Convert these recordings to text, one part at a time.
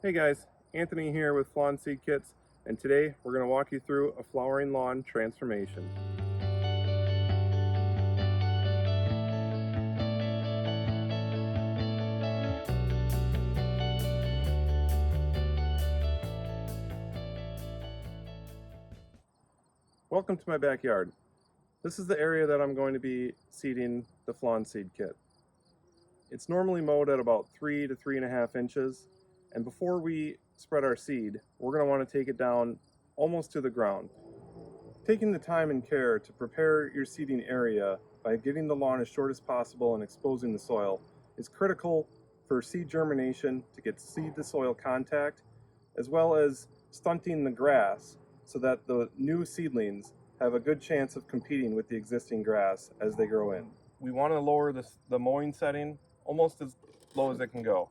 Hey guys, Anthony here with Flawn Seed Kits, and today we're going to walk you through a flowering lawn transformation. Welcome to my backyard. This is the area that I'm going to be seeding the Flawn Seed Kit. It's normally mowed at about 3 to 3.5 inches, and before we spread our seed, we're going to want to take it down almost to the ground. Taking the time and care to prepare your seeding area by getting the lawn as short as possible and exposing the soil is critical for seed germination, to get seed to soil contact, as well as stunting the grass so that the new seedlings have a good chance of competing with the existing grass as they grow in. We want to lower the mowing setting almost as low as it can go.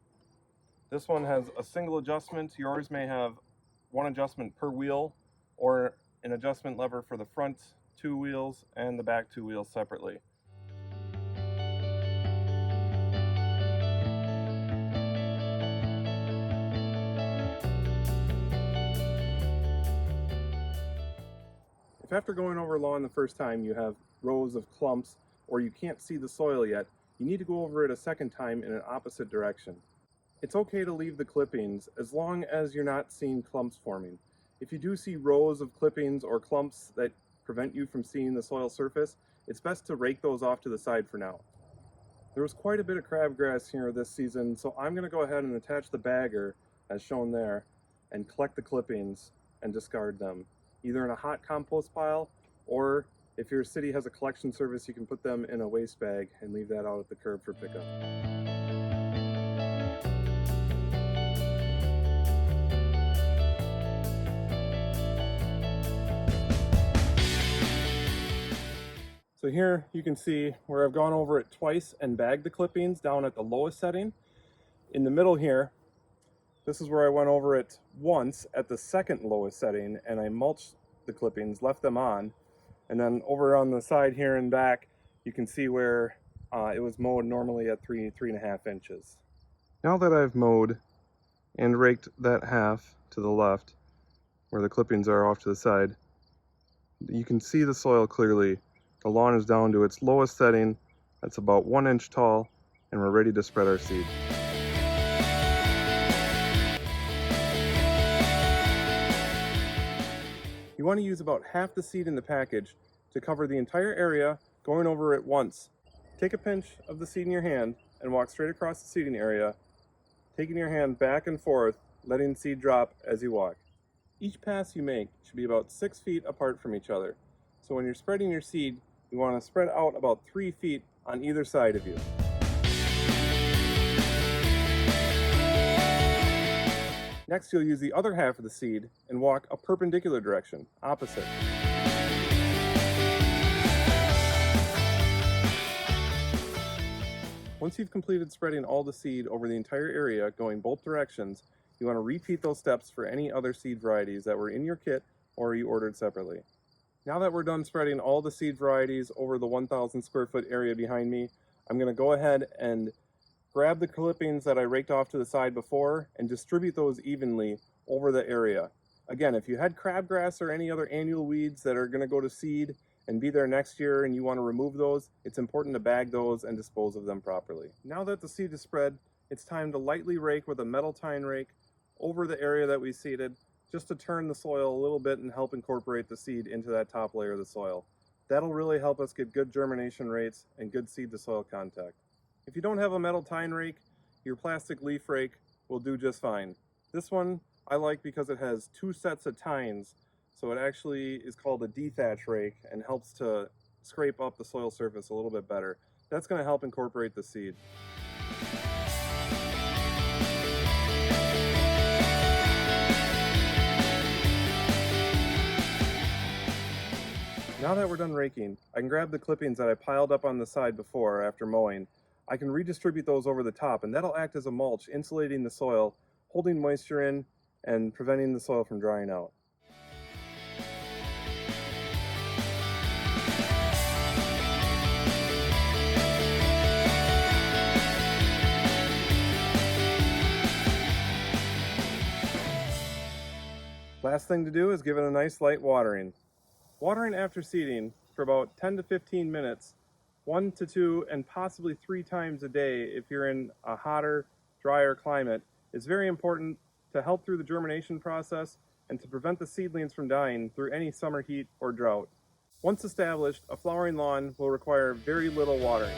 This one has a single adjustment. Yours may have one adjustment per wheel, or an adjustment lever for the front 2 wheels and the back 2 wheels separately. If after going over lawn the first time you have rows of clumps or you can't see the soil yet, you need to go over it a second time in an opposite direction. It's okay to leave the clippings as long as you're not seeing clumps forming. If you do see rows of clippings or clumps that prevent you from seeing the soil surface, it's best to rake those off to the side for now. There was quite a bit of crabgrass here this season, so I'm going to go ahead and attach the bagger, as shown there, and collect the clippings and discard them, either in a hot compost pile, or if your city has a collection service, you can put them in a waste bag and leave that out at the curb for pickup. So here you can see where I've gone over it twice and bagged the clippings down at the lowest setting. In the middle here, this is where I went over it once at the second lowest setting, and I mulched the clippings, left them on. And then over on the side here and back, you can see where it was mowed normally at 3.5 inches. Now that I've mowed and raked that half to the left, where the clippings are off to the side, you can see the soil clearly. The lawn is down to its lowest setting. That's about 1 inch tall, and we're ready to spread our seed. You want to use about half the seed in the package to cover the entire area, going over it once. Take a pinch of the seed in your hand and walk straight across the seeding area, taking your hand back and forth, letting seed drop as you walk. Each pass you make should be about 6 feet apart from each other. So when you're spreading your seed, you want to spread out about 3 feet on either side of you. Next, you'll use the other half of the seed and walk a perpendicular direction, opposite. Once you've completed spreading all the seed over the entire area, going both directions, you want to repeat those steps for any other seed varieties that were in your kit or you ordered separately. Now that we're done spreading all the seed varieties over the 1,000 square foot area behind me, I'm going to go ahead and grab the clippings that I raked off to the side before and distribute those evenly over the area. Again, if you had crabgrass or any other annual weeds that are going to go to seed and be there next year and you want to remove those, it's important to bag those and dispose of them properly. Now that the seed is spread, it's time to lightly rake with a metal tine rake over the area that we seeded, just to turn the soil a little bit and help incorporate the seed into that top layer of the soil. That'll really help us get good germination rates and good seed to soil contact. If you don't have a metal tine rake, your plastic leaf rake will do just fine. This one I like because it has 2 sets of tines, so it actually is called a dethatch rake and helps to scrape up the soil surface a little bit better. That's going to help incorporate the seed. Now that we're done raking, I can grab the clippings that I piled up on the side before after mowing. I can redistribute those over the top, and that'll act as a mulch, insulating the soil, holding moisture in, and preventing the soil from drying out. Last thing to do is give it a nice light watering. Watering after seeding for about 10 to 15 minutes, 1 to 2 and possibly 3 times a day if you're in a hotter, drier climate, is very important to help through the germination process and to prevent the seedlings from dying through any summer heat or drought. Once established, a flowering lawn will require very little watering.